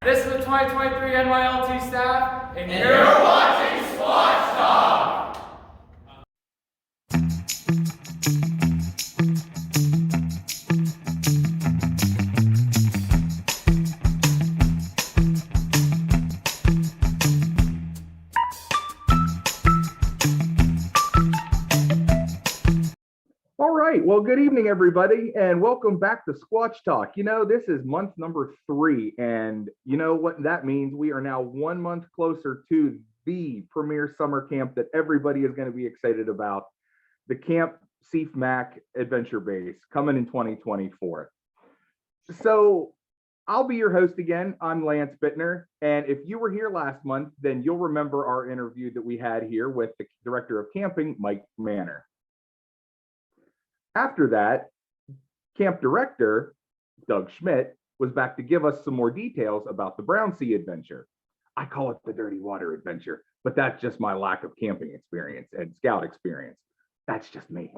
This is the 2023 NYLT staff, and you're watching Squatch Talk! All right, well, good evening, everybody, and welcome back to Squatch Talk. You know, this is month number 3, and you know what that means? We are now 1 month closer to the premier summer camp that everybody is going to be excited about, the Camp Sephus Mack Adventure Base, coming in 2024. So I'll be your host again. I'm Lance Bittner, and if you were here last month, then you'll remember our interview that we had here with the Director of Camping, Mike Manor. After that, Camp Director, Doug Schmidt, was back to give us some more details about the Brown Sea Adventure. I call it the Dirty Water Adventure, but that's just my lack of camping experience and scout experience. That's just me.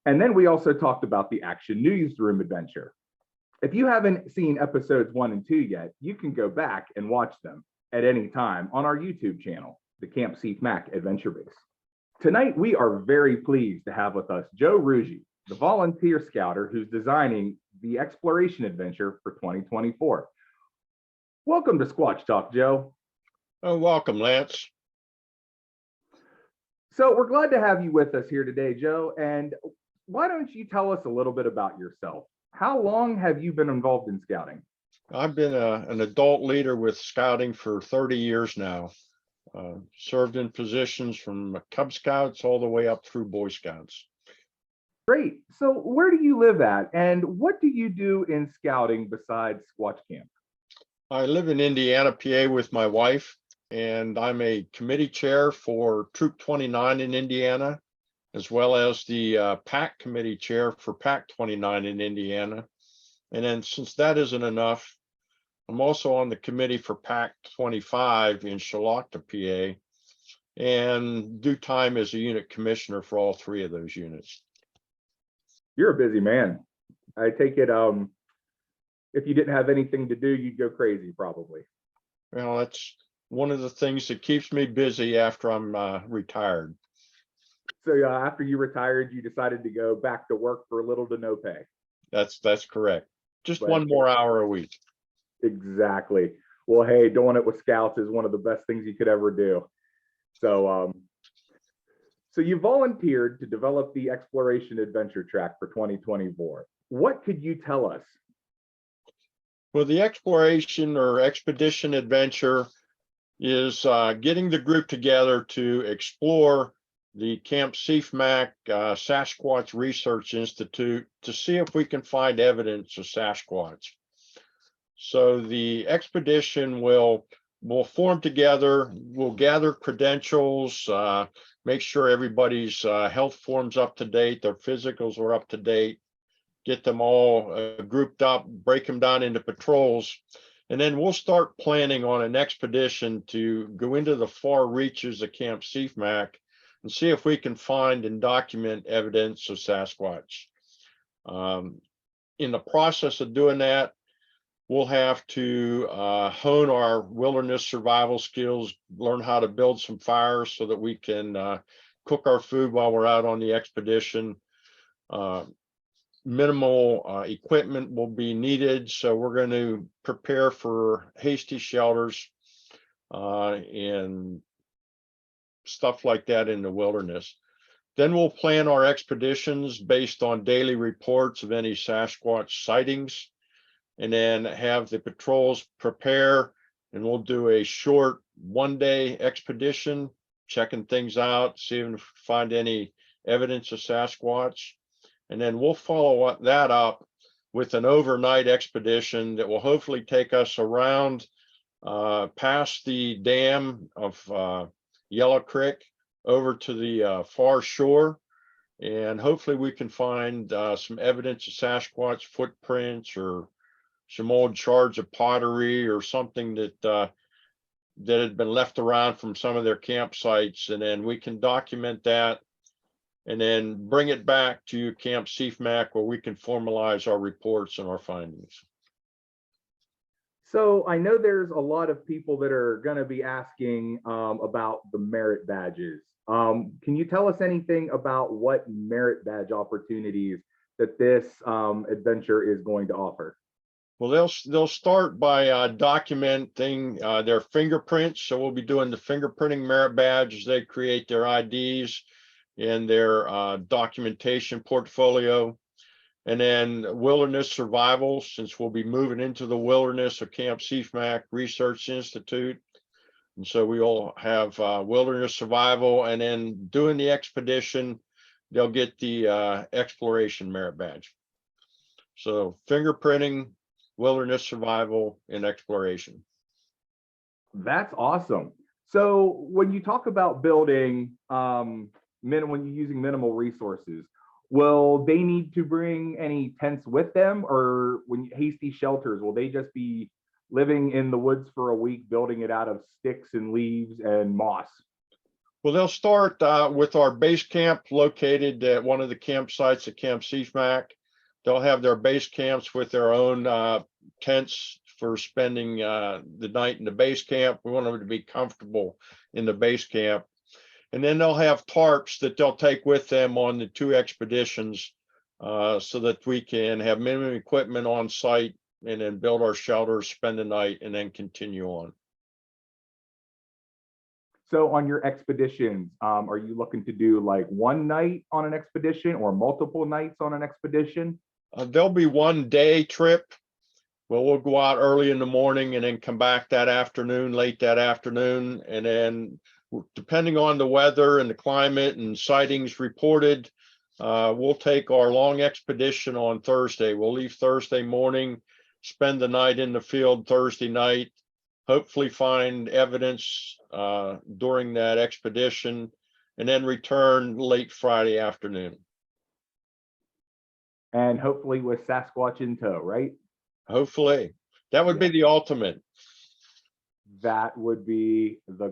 And then we also talked about the Action Newsroom Adventure. If you haven't seen episodes 1 and 2 yet, you can go back and watch them at any time on our YouTube channel, the Camp Sephus Mack Adventure Base. Tonight, we are very pleased to have with us Joe Rougeux, the volunteer scouter who's designing the exploration adventure for 2024. Welcome to Squatch Talk, Joe. Oh, welcome, Lance. So we're glad to have you with us here today, Joe. And why don't you tell us a little bit about yourself? How long have you been involved in scouting? I've been an adult leader with scouting for 30 years now. Served in positions from Cub Scouts all the way up through Boy Scouts. Great. So where do you live at, and what do you do in scouting besides Squatch Camp? I live in Indiana, PA with my wife, and I'm a committee chair for Troop 29 in Indiana, as well as the PAC committee chair for PAC 29 in Indiana. And then since that isn't enough, I'm also on the committee for PAC 25 in Shalocta, PA, and do time as a unit commissioner for all 3 of those units. You're a busy man. I take it if you didn't have anything to do, you'd go crazy probably. Well, that's one of the things that keeps me busy after I'm retired. So after you retired, you decided to go back to work for little to no pay. That's correct. Just one more hour a week. Exactly. Well, hey, doing it with scouts is one of the best things you could ever do. So you volunteered to develop the exploration adventure track for 2024. What could you tell us? Well, the exploration or expedition adventure is getting the group together to explore the Camp Sephus Mack Sasquatch Research Institute to see if we can find evidence of Sasquatch. So the expedition will form together, we'll gather credentials, make sure everybody's health form's up to date, their physicals are up to date, get them all grouped up, break them down into patrols, and then we'll start planning on an expedition to go into the far reaches of Camp Sephus Mack and see if we can find and document evidence of Sasquatch. In the process of doing that, we'll have to hone our wilderness survival skills, learn how to build some fires so that we can cook our food while we're out on the expedition. Minimal equipment will be needed, so we're going to prepare for hasty shelters and stuff like that in the wilderness. Then we'll plan our expeditions based on daily reports of any Sasquatch sightings, and then have the patrols prepare, and we'll do a short 1-day expedition, checking things out, seeing if we find any evidence of Sasquatch. And then we'll follow that up with an overnight expedition that will hopefully take us around past the dam of Yellow Creek over to the far shore. And hopefully we can find some evidence of Sasquatch footprints or some old shards of pottery or something that had been left around from some of their campsites, and then we can document that and then bring it back to Camp Sephus Mack where we can formalize our reports and our findings. So I know there's a lot of people that are going to be asking about the merit badges. Can you tell us anything about what merit badge opportunities that this adventure is going to offer? Well, they'll start by documenting their fingerprints. So we'll be doing the fingerprinting merit badge as they create their IDs in their documentation portfolio. And then wilderness survival, since we'll be moving into the wilderness of Camp Sephus Mack Research Institute. And so we all have wilderness survival, and then doing the expedition, they'll get the exploration merit badge. So fingerprinting, wilderness survival, and exploration. That's awesome. So when you talk about building, when you're using minimal resources, will they need to bring any tents with them, or when hasty shelters, will they just be living in the woods for a week, building it out of sticks and leaves and moss? Well, they'll start with our base camp located at one of the campsites at Camp Sephus Mack. They'll have their base camps with their own tents for spending the night in the base camp. We want them to be comfortable in the base camp. And then they'll have tarps that they'll take with them on the 2 expeditions so that we can have minimum equipment on site and then build our shelters, spend the night, and then continue on. So on your expeditions, are you looking to do like one night on an expedition or multiple nights on an expedition? There'll be one day trip. Well, we'll go out early in the morning and then come back that afternoon, late that afternoon. And then depending on the weather and the climate and sightings reported, we'll take our long expedition on Thursday. We'll leave Thursday morning, spend the night in the field Thursday night, hopefully find evidence during that expedition, and then return late Friday afternoon. And hopefully with Sasquatch in tow, right? Hopefully. That would be the ultimate. That would be the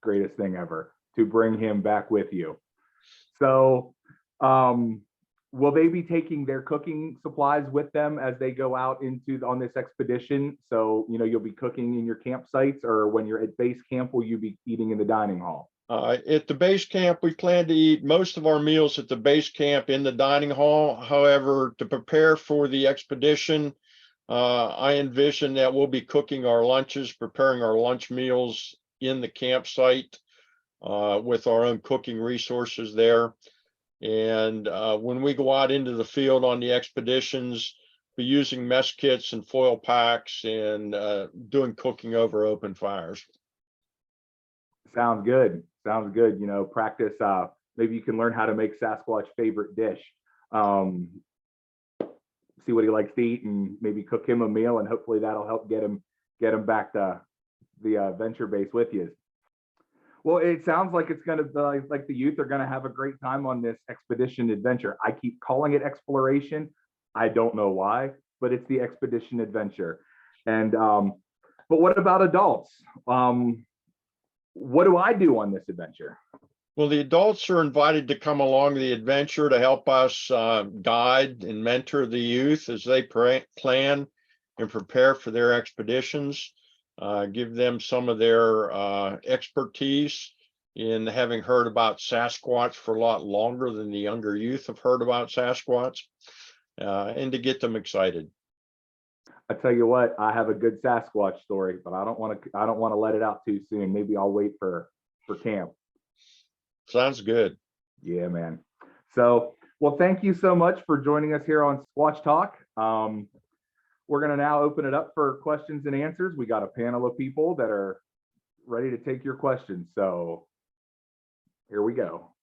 greatest thing ever, to bring him back with you. So will they be taking their cooking supplies with them as they go out on this expedition? So, you'll be cooking in your campsites, or when you're at base camp, will you be eating in the dining hall? At the base camp, we plan to eat most of our meals at the base camp in the dining hall. However, to prepare for the expedition, I envision that we'll be cooking our lunches, preparing our lunch meals in the campsite with our own cooking resources there. And when we go out into the field on the expeditions, be using mess kits and foil packs and doing cooking over open fires. Sounds good. Sounds good. Practice. Maybe you can learn how to make Sasquatch's favorite dish. See what he likes to eat, and maybe cook him a meal, and hopefully that'll help get him back to the adventure base with you. Well, it sounds like it's going to be like the youth are going to have a great time on this expedition adventure. I keep calling it exploration. I don't know why, but it's the expedition adventure. And but what about adults? What do I do on this adventure? Well, the adults are invited to come along the adventure to help us guide and mentor the youth as they plan and prepare for their expeditions. Give them some of their expertise in having heard about Sasquatch for a lot longer than the younger youth have heard about Sasquatch, and to get them excited. I tell you what, I have a good Sasquatch story, but I don't want to let it out too soon. Maybe I'll wait for camp. Sounds good. Yeah, man. So, well, thank you so much for joining us here on Squatch Talk. We're going to now open it up for questions and answers. We got a panel of people that are ready to take your questions. So here we go.